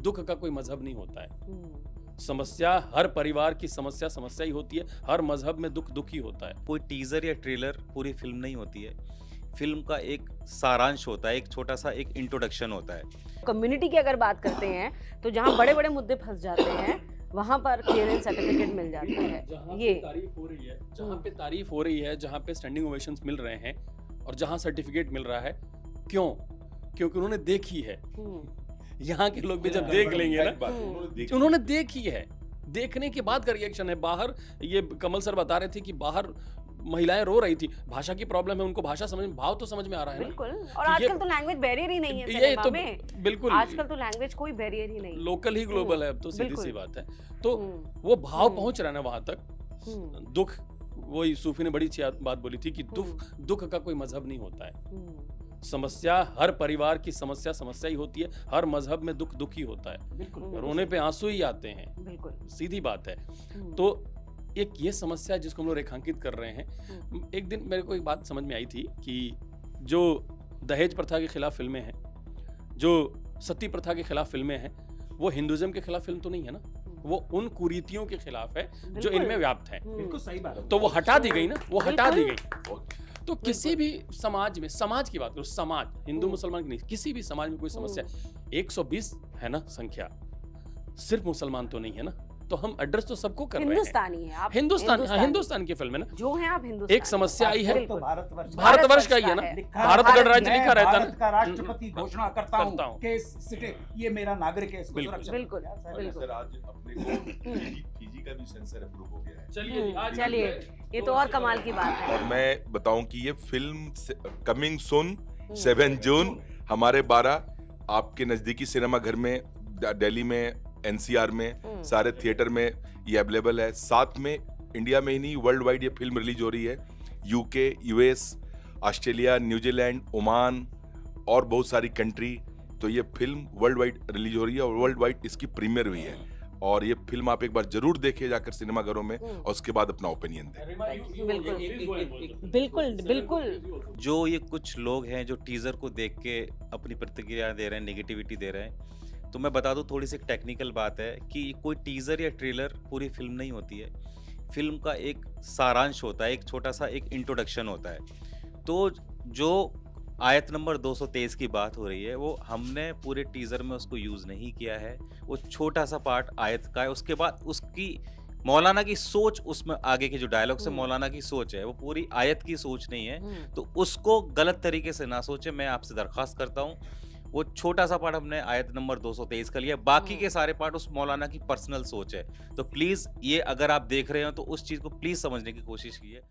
दुख का कोई मजहब नहीं होता है। समस्या हर परिवार की समस्या समस्या ही होती है, हर मजहब में दुख दुख ही होता है। कोई टीजर या ट्रेलर पूरी फिल्म नहीं होती है, फिल्म का एक सारांश होता है, एक छोटा सा एक इंट्रोडक्शन होता है। कम्युनिटी की अगर बात करते हैं तो जहाँ बड़े बड़े मुद्दे फंस जाते हैं वहाँ पर क्लियरेंस सर्टिफिकेट मिल जाता है। ये तारीफ हो रही है, जहाँ पे तारीफ हो रही है, जहाँ पे स्टैंडिंग ओवेशंस मिल रहे हैं और जहाँ सर्टिफिकेट मिल रहा है, क्यों? क्योंकि उन्होंने देखी है। यहाँ के लोग भी जब देख लेंगे ना, उन्होंने देखी है, देखने के बाद का रिएक्शन है। बाहर ये कमल सर बता रहे थे कि बाहर महिलाएं रो रही थी, भाषा की प्रॉब्लम है, उनको भाषा समझ में, भाव तो समझ में आ रहा है। बिल्कुल। और आजकल तो लैंग्वेज बैरियर ही नहीं है ये तो में। बिल्कुल, आजकल तो लैंग्वेज कोई बैरियर ही नहीं, लोकल ही ग्लोबल है अब तो, सीधी सी बात है। तो वो भाव पहुंच रहा है ना वहां तक। दुख, वही सूफी ने बड़ी अच्छी बात बोली थी कि दुख का कोई मजहब नहीं होता है। समस्या हर परिवार की समस्या समस्या ही होती है, हर मजहब में दुख दुख ही होता है। रोने पे आंसू ही आते हैं, बिल्कुल सीधी बात है। तो एक ये समस्या जिसको हम लोग रेखांकित कर रहे हैं। एक दिन मेरे को एक बात समझ में आई थी कि जो दहेज प्रथा के खिलाफ फिल्में हैं, जो सती प्रथा के खिलाफ फिल्में हैं, वो हिंदुइज्म के खिलाफ फिल्म तो नहीं है ना, वो उन कुरीतियों के खिलाफ है जो इनमें व्याप्त है। बिल्कुल सही बात है। तो वो हटा दी गई ना, वो हटा दी गई। तो किसी भी समाज में, समाज की बात करो, समाज हिंदू मुसलमान की नहीं, किसी भी समाज में कोई समस्या 120 है ना संख्या, सिर्फ मुसलमान तो नहीं है ना, तो हम एड्रेस तो सबको कर रहे हैं। हिंदुस्तानी है आप, हिंदुस्तान की फिल्म है ना, जो है आप हिंदुस्तानी। एक समस्या आई है, तो भारतवर्ष का ही है ना, भारत गणराज्य लिखा रहता है ना, का राष्ट्रपति घोषणा करता हूं कि ये मेरा नागरिक है, इसको सुरक्षा। बिल्कुल सर आज अपने को फीजी का भी सेंसर अप्रूव हो गया है। चलिए, ये तो और कमाल की बात है। और मैं बताऊं कि ये फिल्म कमिंग सून 7 जून हमारे 12 आपके नजदीकी सिनेमा घर में, दिल्ली में, एनसीआर में, सारे थिएटर में ये अवेलेबल है। साथ में इंडिया में ही नहीं, वर्ल्ड वाइड ये फिल्म रिलीज हो रही है। UK, US, Australia, New Zealand, Oman और बहुत सारी कंट्री। तो ये फिल्म वर्ल्ड वाइड रिलीज हो रही है और वर्ल्ड वाइड इसकी प्रीमियर हुई है। और ये फिल्म आप एक बार जरूर देखिए जाकर सिनेमाघरों में, और उसके बाद अपना ओपिनियन दें। बिल्कुल बिल्कुल। जो ये कुछ लोग हैं जो टीजर को देख के अपनी प्रतिक्रिया दे रहे हैं, नेगेटिविटी दे रहे हैं, तो मैं बता दूं, थोड़ी सी टेक्निकल बात है कि कोई टीजर या ट्रेलर पूरी फिल्म नहीं होती है, फिल्म का एक सारांश होता है, एक छोटा सा एक इंट्रोडक्शन होता है। तो जो आयत नंबर 223 की बात हो रही है, वो हमने पूरे टीजर में उसको यूज नहीं किया है, वो छोटा सा पार्ट आयत का है। उसके बाद उसकी मौलाना की सोच, उसमें आगे के जो डायलॉग से मौलाना की सोच है, वो पूरी आयत की सोच नहीं है। तो उसको गलत तरीके से ना सोचे, मैं आपसे दरख्वास्त करता हूँ। वो छोटा सा पार्ट हमने आयत नंबर 223 का लिया, बाकी के सारे पार्ट उस मौलाना की पर्सनल सोच है। तो प्लीज ये अगर आप देख रहे हो तो उस चीज को प्लीज समझने की कोशिश कीजिए।